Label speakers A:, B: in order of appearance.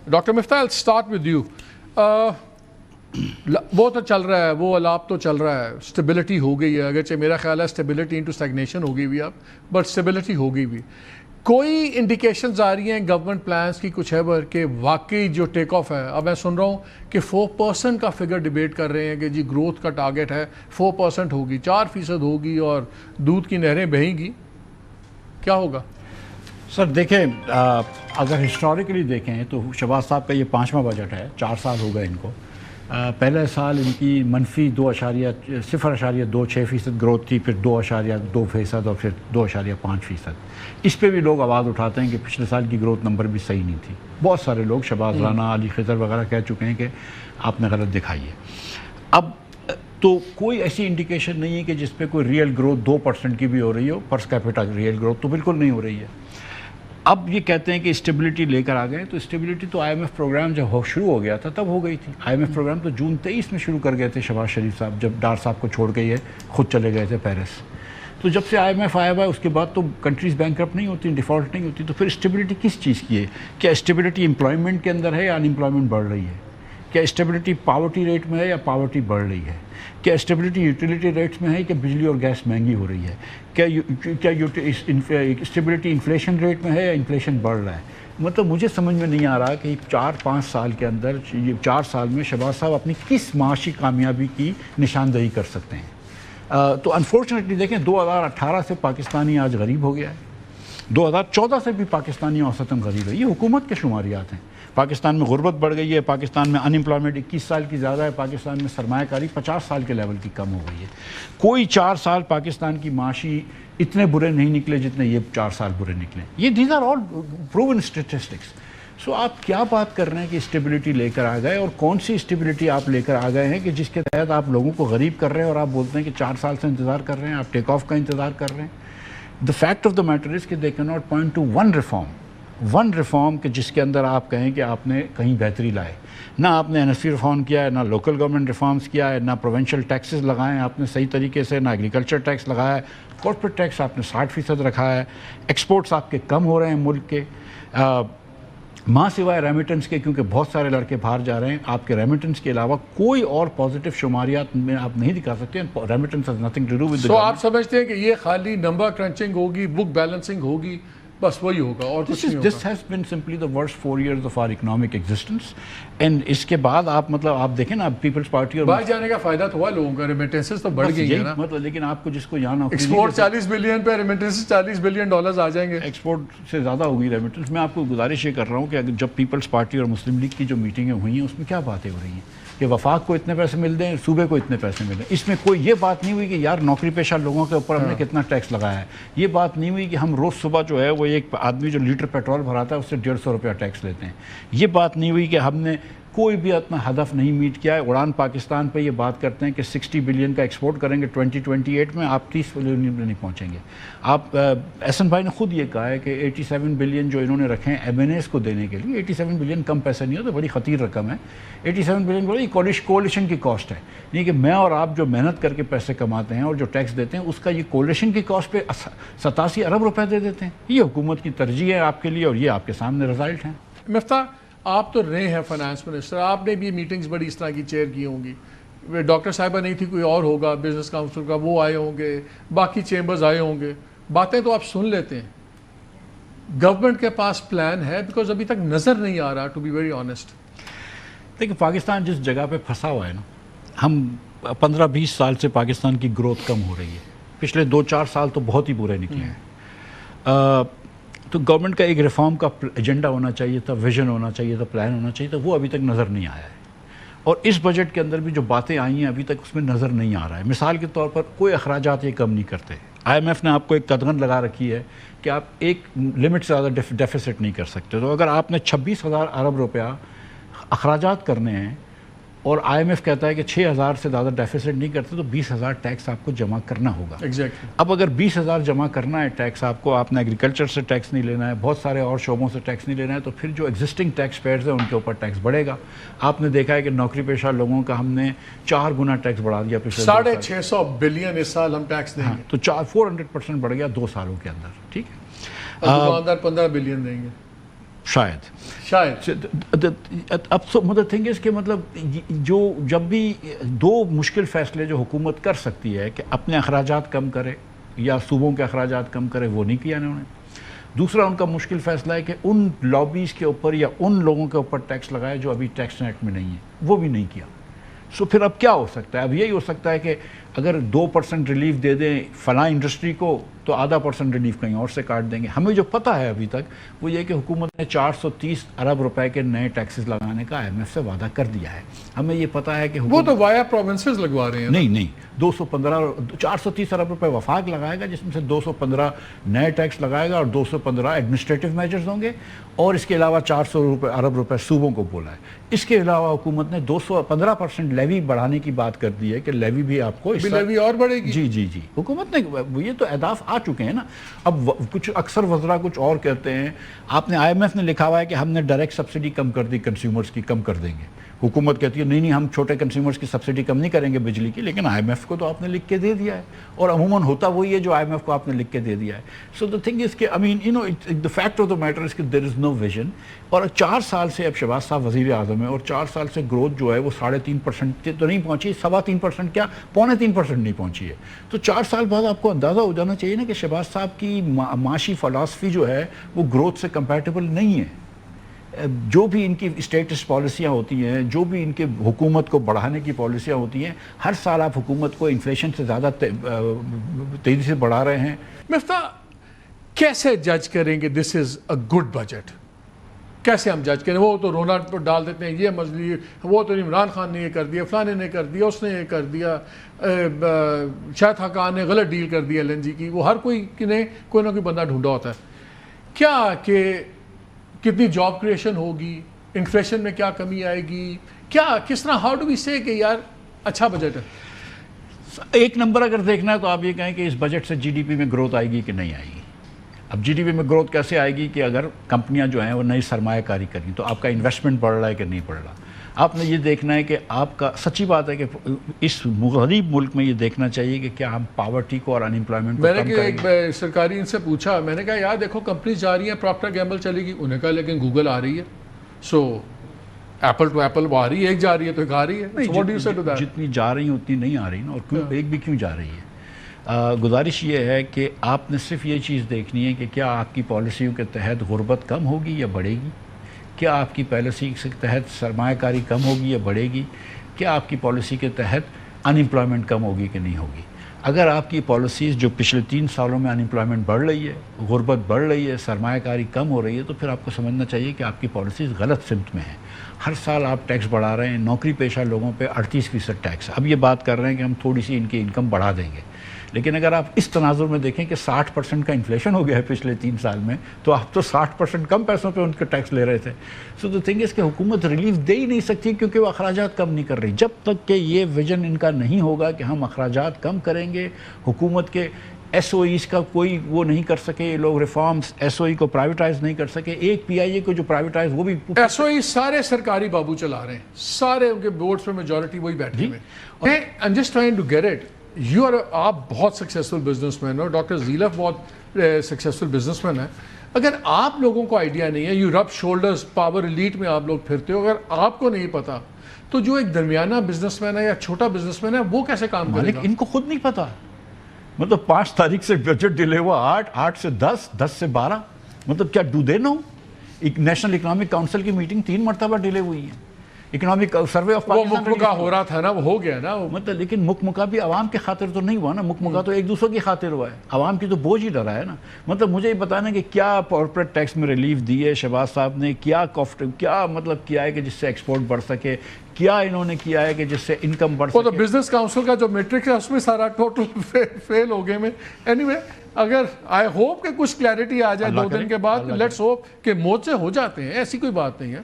A: Doctor Miftah I'll start with you. وہ تو چل رہا ہے, وہ الاپ تو چل رہا ہے, اسٹیبلٹی ہو گئی ہے, اگرچہ میرا خیال ہے اسٹیبلٹی انٹو اسٹیگنیشن ہو گئی ہوئی اب, بٹ اسٹیبلٹی ہو گئی ہوئی. کوئی انڈیکیشنز آ رہی ہیں گورنمنٹ پلانس کی کچھ ہے کہ واقعی جو ٹیک آف ہے, اب میں سن رہا ہوں کہ 4% کا فگر ڈیبیٹ کر رہے ہیں کہ جی گروتھ کا ٹارگٹ ہے 4% ہوگی, 4% ہوگی اور دودھ کی نہریں بہیں گی, کیا ہوگا؟
B: سر دیکھیں, اگر ہسٹوریکلی دیکھیں تو شہباز صاحب کا یہ 5واں بجٹ ہے, 4 سال ہو گئے ان کو. پہلے سال ان کی منفی 0.26% گروتھ تھی, پھر 2.2% اور پھر 2.5%. اس پہ بھی لوگ آواز اٹھاتے ہیں کہ پچھلے سال کی گروتھ نمبر بھی صحیح نہیں تھی. بہت سارے لوگ, شہباز رانا, علی خضر وغیرہ کہہ چکے ہیں کہ آپ نے غلط دکھائی ہے. اب تو کوئی ایسی انڈیکیشن نہیں ہے کہ جس پہ کوئی ریئل گروتھ 2% کی بھی ہو رہی ہو. پرس کیپٹا ریئل گروتھ تو بالکل نہیں ہو رہی ہے. اب یہ کہتے ہیں کہ اسٹیبلٹی لے کر آ گئے, تو اسٹیبلٹی تو آئی ایم ایف پروگرام جب شروع ہو گیا تھا تب ہو گئی تھی. آئی ایم ایف پروگرام تو جون 23 میں شروع کر گئے تھے شہباز شریف صاحب, جب ڈار صاحب کو چھوڑ کے یہ خود چلے گئے تھے پیرس. تو جب سے آئی ایم ایف آیا ہوا ہے اس کے بعد تو کنٹریز بینکرپٹ نہیں ہوتی, ڈیفالٹ نہیں ہوتی. تو پھر اسٹیبلٹی کس چیز کی ہے؟ کیا اسٹیبلٹی امپلائمنٹ کے اندر ہے یا ان امپلائمنٹ بڑھ رہی ہے؟ کیا اسٹیبلٹی پاورٹی ریٹ میں ہے یا پاورٹی بڑھ رہی ہے؟ کیا اسٹیبلٹی یوٹیلیٹی ریٹس میں ہے کہ بجلی اور گیس مہنگی ہو رہی ہے؟ کیا اسٹیبلٹی انفلیشن ریٹ میں ہے یا انفلیشن بڑھ رہا ہے؟ مطلب مجھے سمجھ میں نہیں آ رہا کہ 4-5 سال کے اندر, یہ 4 سال میں شہباز صاحب اپنی کس معاشی کامیابی کی نشاندہی کر سکتے ہیں. تو انفارچونیٹلی دیکھیں 2018 سے پاکستانی آج غریب ہو گیا ہے, 2014 سے بھی پاکستانی اوسطاً غریب ہے. یہ حکومت کے شماریات ہیں. پاکستان میں غربت بڑھ گئی ہے, پاکستان میں ان امپلائمنٹ 21 سال کی زیادہ ہے, پاکستان میں سرمایہ کاری 50 سال کے لیول کی کم ہو گئی ہے. کوئی 4 سال پاکستان کی معاشی اتنے برے نہیں نکلے جتنے یہ 4 سال برے نکلے. یہ these are all proven statistics. So آپ کیا بات کر رہے ہیں کہ اسٹیبلٹی لے کر آ گئے, اور کون سی اسٹیبلٹی آپ لے کر آ گئے ہیں کہ جس کے تحت آپ لوگوں کو غریب کر رہے ہیں اور آپ بولتے ہیں کہ 4 سال سے انتظار کر رہے ہیں, آپ ٹیک آف کا انتظار کر رہے ہیں. The fact of the matter is کہ they cannot point to one reform کہ جس کے اندر آپ کہیں کہ آپ نے کہیں بہتری لائے. نہ آپ نے NSC ریفارم کیا ہے, نہ لوکل گورنمنٹ ریفارمز کیا ہے, نہ پروونشل ٹیکسز لگائے ہیں آپ نے صحیح طریقے سے, نہ ایگریکلچر ٹیکس لگایا ہے, کارپوریٹ ٹیکس آپ نے 60% رکھا ہے, ایکسپورٹس آپ کے کم ہو رہے ہیں ملک کے, ماں سوائے ریمیٹنس کے, کیونکہ بہت سارے لڑکے باہر جا رہے ہیں. آپ کے ریمیٹنس کے علاوہ کوئی اور پازیٹیو شماریات میں آپ نہیں دکھا سکتے. Remittance has nothing to do with.
A: So آپ سمجھتے ہیں کہ یہ خالی نمبر کرنچنگ ہوگی, بک بیلنسنگ ہوگی, بس وہی ہوگا اور کچھ نہیں ہوگا؟
B: This has been simply the worst 4 years of our economic existence. And اس کے بعد آپ مطلب آپ دیکھیں نا, پیپلز پارٹی اور
A: باہر جانے کا فائدہ تو ہوا لوگوں کا, ریمیٹنسز تو بڑھ گئی ہیں نا
B: مطلب. لیکن آپ کو جس کو یہاں
A: ایکسپورٹ 40 بلین پہ, ریمیٹنسز 40 بلین ڈالرز آ جائیں گے.
B: ایکسپورٹ سے زیادہ ہوگی ریمیٹنس. میں آپ کو گزارش یہ کر رہا ہوں کہ جب پیپلز پارٹی اور مسلم لیگ کی جو میٹنگیں ہوئی ہیں اس میں کیا باتیں ہو رہی ہیں کہ وفاق کو اتنے پیسے مل دیں, صوبے کو اتنے پیسے مل دیں. اس میں کوئی یہ بات نہیں ہوئی کہ یار نوکری پیشہ لوگوں کے اوپر ہم نے کتنا ٹیکس لگایا ہے. یہ بات نہیں ہوئی کہ ہم روز صبح جو ہے وہ ایک آدمی جو لیٹر پیٹرول بھراتا ہے اس سے 150 روپیہ ٹیکس لیتے ہیں. یہ بات نہیں ہوئی کہ ہم نے کوئی بھی اپنا ہدف نہیں میٹ کیا ہے. اڑان پاکستان پہ یہ بات کرتے ہیں کہ 60 بلین کا ایکسپورٹ کریں گے 2028 میں, آپ 30 بلین میں نہیں پہنچیں گے. آپ احسن بھائی نے خود یہ کہا ہے کہ 87 بلین جو انہوں نے رکھے ہیں MNAs کو دینے کے لیے, 87 بلین کم پیسہ نہیں ہوتا, بڑی خطیر رقم ہے. 87 بلین بولے یہ کولیشن کی کاسٹ ہے. یہ کہ میں اور آپ جو محنت کر کے پیسے کماتے ہیں اور جو ٹیکس دیتے ہیں اس کا یہ کولیشن کی کاسٹ پہ 87 ارب روپے دے دیتے ہیں. یہ حکومت کی ترجیح ہے آپ کے لیے, اور یہ آپ کے سامنے رزلٹ ہیں.
A: مفتاح, آپ تو رہے ہیں فائنانس منسٹر, آپ نے بھی میٹنگز بڑی اس طرح کی چیئر کی ہوں گی. ڈاکٹر صاحبہ نہیں تھی, کوئی اور ہوگا بزنس کاؤنسل کا, وہ آئے ہوں گے, باقی چیمبرز آئے ہوں گے. باتیں تو آپ سن لیتے ہیں. گورنمنٹ کے پاس پلان ہے؟ بیکاز ابھی تک نظر نہیں آ رہا, ٹو بی ویری آنیسٹ.
B: دیکھیں پاکستان جس جگہ پہ پھنسا ہوا ہے نا, ہم 15-20 سال سے پاکستان کی گروتھ کم ہو رہی ہے. پچھلے 2-4 سال تو بہت ہی برے نکلے ہیں. تو گورنمنٹ کا ایک ریفارم کا ایجنڈا ہونا چاہیے تھا, ویژن ہونا چاہیے تھا, پلان ہونا چاہیے تھا. وہ ابھی تک نظر نہیں آیا ہے. اور اس بجٹ کے اندر بھی جو باتیں آئی ہیں ابھی تک اس میں نظر نہیں آ رہا ہے. مثال کے طور پر کوئی اخراجات یہ کم نہیں کرتے. IMF نے آپ کو ایک قدغن لگا رکھی ہے کہ آپ ایک لمٹ سے زیادہ ڈیفیسٹ نہیں کر سکتے. تو اگر آپ نے 26,000 ارب روپیہ اخراجات کرنے ہیں اور IMF کہتا ہے کہ 6,000 سے زیادہ ڈیفیسٹ نہیں کرتے, تو 20,000 ٹیکس آپ کو جمع کرنا ہوگا.
A: ایگزیکٹلی.
B: اب اگر 20,000 جمع کرنا ہے ٹیکس آپ نے ایگریکلچر سے ٹیکس نہیں لینا ہے, بہت سارے اور شعبوں سے ٹیکس نہیں لینا ہے, تو پھر جو ایگزسٹنگ ٹیکس پیئرز ہیں ان کے اوپر ٹیکس بڑھے گا. آپ نے دیکھا ہے کہ نوکری پیشہ لوگوں کا ہم نے 4 گنا ٹیکس بڑھا دیا پچھلے
A: 650 بلین اس سال ہم ٹیکس دیں گے.
B: تو 400% بڑھ گیا 2 سالوں کے اندر. ٹھیک ہے,
A: دکاندار 15 بلین دیں گے.
B: شاید اب مطلب تھنگ اس کے مطلب جو جب بھی دو مشکل فیصلے جو حکومت کر سکتی ہے کہ اپنے اخراجات کم کرے یا صوبوں کے اخراجات کم کرے، وہ نہیں کیا انہوں نے. دوسرا ان کا مشکل فیصلہ ہے کہ ان لابیز کے اوپر یا ان لوگوں کے اوپر ٹیکس لگائے جو ابھی ٹیکس ایکٹ میں نہیں ہے، وہ بھی نہیں کیا. سو پھر اب کیا ہو سکتا ہے؟ اب یہی ہو سکتا ہے کہ اگر 2% ریلیف دے دیں فلاں انڈسٹری کو تو ½ ریلیف کہیں اور سے کاٹ دیں گے. ہمیں جو پتہ ہے ابھی تک وہ یہ کہ حکومت نے 430 ارب روپے کے نئے ٹیکسز لگانے کا IMF سے وعدہ کر دیا ہے. ہمیں یہ پتہ ہے کہ
A: وہ تو وایا پروونسز لگوا رہے ہیں.
B: نہیں 430 ارب روپے وفاق لگائے گا، جس میں سے 215 نئے ٹیکس لگائے گا اور 215 ایڈمنسٹریٹو میجرز ہوں گے، اور اس کے علاوہ 400 ارب روپے صوبوں کو بولا ہے. اس کے علاوہ حکومت نے 215% لیوی بڑھانے کی بات کر دی ہے کہ لیوی بھی آپ کو
A: لیوی اور بڑھے گی.
B: جی حکومت نے یہ تو اہداف آ چکے ہیں نا. اب کچھ اکثر وزراء کچھ اور کہتے ہیں. آپ نے IMF نے لکھا ہوا ہے کہ ہم نے ڈائریکٹ سبسڈی کم کر دی، کنزیومرز کی کم کر دیں گے. حکومت کہتی ہے نہیں ہم چھوٹے کنزیومرز کی سبسڈی کم نہیں کریں گے بجلی کی، لیکن IMF کو تو آپ نے لکھ کے دے دیا ہے، اور عموماً ہوتا وہی ہے جو IMF کو آپ نے لکھ کے دے دیا ہے. سو دا تھنگ از کہ the fact of the matter is کہ there is no vision. اور 4 سال سے اب شہباز صاحب وزیر اعظم ہیں، اور 4 سال سے گروتھ جو ہے وہ 3.5% تو نہیں پہنچی، 3.25% کیا 3.25% نہیں پہنچی ہے. تو 4 سال بعد آپ کو اندازہ ہو جانا چاہیے نا کہ شہباز صاحب کی معاشی فلاسفی جو ہے وہ گروتھ سے کمپیٹیبل نہیں ہے. جو بھی ان کی اسٹیٹس پالیسیاں ہوتی ہیں، جو بھی ان کے حکومت کو بڑھانے کی پالیسیاں ہوتی ہیں، ہر سال آپ حکومت کو انفلیشن سے زیادہ تیزی سے بڑھا رہے ہیں.
A: مفتاح، کیسے جج کریں گے دس از اے گڈ بجٹ؟ کیسے ہم جج کریں؟ وہ تو رونا ڈال دیتے ہیں، یہ مجلی وہ تو عمران خان نے یہ کر دیا، فلانے نے کر دیا، اس نے یہ کر دیا، شاہد خاقان نے غلط ڈیل کر دی LNG کی. وہ ہر کوئی نے کوئی نہ کوئی بندہ ڈھونڈا ہوتا ہے. کیا کہ کتنی جاب کریشن ہوگی، انفلیشن میں کیا کمی آئے گی، کیا کس طرح ہاؤ ڈو وی سے کہ یار اچھا بجٹ ہے؟
B: ایک نمبر اگر دیکھنا ہے تو آپ یہ کہیں کہ اس بجٹ سے GDP میں گروتھ آئے گی کہ نہیں آئے گی. اب GDP میں گروتھ کیسے آئے گی کہ اگر کمپنیاں جو ہیں وہ نئی سرمایہ کاری کریں تو آپ کا انویسٹمنٹ بڑھ رہا ہے کہ نہیں بڑھ رہا. آپ نے یہ دیکھنا ہے کہ آپ کا سچی بات ہے کہ اس غریب ملک میں یہ دیکھنا چاہیے کہ کیا ہم پاورٹی کو اور ان امپلائمنٹ کو کم کریں گے.
A: میں نے ایک سرکاری ان سے پوچھا، میں نے کہا یار دیکھو کمپنیز جا رہی ہیں، پراکٹر گیمبل چلے گی، انہیں کہا لیکن گوگل آ رہی ہے، سو ایپل ٹو ایپل وہ آ رہی ہے، ایک جا رہی ہے تو ایک آ رہی ہے.
B: جتنی جا رہی ہیں اتنی نہیں آ رہی نا، اور ایک بھی کیوں جا رہی ہے. گزارش یہ ہے کہ آپ نے صرف یہ چیز دیکھنی ہے کہ کیا آپ کی پالیسیوں کے تحت غربت کم ہوگی یا بڑھے گی، کیا آپ کی پالیسی کے تحت سرمایہ کاری کم ہوگی یا بڑھے گی، کیا آپ کی پالیسی کے تحت ان امپلائمنٹ کم ہوگی کہ نہیں ہوگی. اگر آپ کی پالیسیز جو پچھلے 3 سالوں میں ان امپلائمنٹ بڑھ رہی ہے، غربت بڑھ رہی ہے، سرمایہ کاری کم ہو رہی ہے، تو پھر آپ کو سمجھنا چاہیے کہ آپ کی پالیسیز غلط سمت میں ہیں. ہر سال آپ ٹیکس بڑھا رہے ہیں، نوکری پیشہ لوگوں پہ 38% ٹیکس. اب یہ بات کر رہے ہیں کہ ہم تھوڑی سی ان کی انکم بڑھا دیں گے، لیکن اگر آپ اس تناظر میں دیکھیں کہ 60% کا انفلیشن ہو گیا ہے پچھلے 3 سال میں، تو آپ تو 60% کم پیسوں پہ ان کے ٹیکس لے رہے تھے. سو دا تھنگ از کہ حکومت ریلیف دے ہی نہیں سکتی کیونکہ وہ اخراجات کم نہیں کر رہی. جب تک کہ یہ ویژن ان کا نہیں ہوگا کہ ہم اخراجات کم کریں گے، حکومت کے SOEs کا کوئی وہ نہیں کر سکے، یہ لوگ ریفارمز SOE کو پرائیویٹائز نہیں کر سکے. ایک PIA کو جو پرائیویٹائز وہ بھی
A: SOE سارے سرکاری بابو چلا رہے ہیں، سارے ان کے بورڈز پہ میجورٹی وہی بیٹھے ہوئے. I'm just trying to get it. آپ بہت سکسیسفل بزنس مین ہو، ڈاکٹر زیلف بہت سکسیسفل بزنس مین ہے. اگر آپ لوگوں کو آئیڈیا نہیں ہے، یو رب شولڈرز، پاور ایلیٹ میں آپ لوگ پھرتے ہو، اگر آپ کو نہیں پتا تو جو ایک درمیانہ بزنس مین ہے یا چھوٹا بزنس مین ہے وہ کیسے کام کرے گا؟
B: ان کو خود نہیں پتا. مطلب 5 تاریخ سے بجٹ ڈیلے ہوا، 8 سے 10، 10 سے 12. مطلب کیا ڈو دے نو؟ ایک نیشنل اکنامک کاؤنسل کی میٹنگ 3 مرتبہ ڈیلے ہوئی ہے. اکنامک سروے آف پاکستان
A: مکمکا ہو رہا تھا نا، وہ ہو گیا نا.
B: مطلب لیکن مکمکا بھی عوام کی خاطر تو نہیں ہوا نا، مکمکا تو ایک دوسرے کی خاطر ہوا ہے. عوام کی تو بوجھ ہی ڈرا ہے نا. مطلب مجھے یہ بتانا کہ کیا کارپوریٹ ٹیکس میں ریلیف دی ہے شہباز صاحب نے، کیا مطلب کیا ہے کہ جس سے ایکسپورٹ بڑھ سکے، کیا انہوں نے کیا ہے کہ جس سے انکم بڑھ سکے.
A: وہ تو بزنس کاؤنسل کا جو میٹرک ہے اس میں سارا ٹوٹل فیل ہو گئے میں. اینی وے اگر آئی ہوپ کہ کچھ کلیئرٹی آ جائے 2 دن کے بعد، لیٹس ہوپ کہ موت سے ہو جاتے ہیں، ایسی کوئی بات نہیں ہے.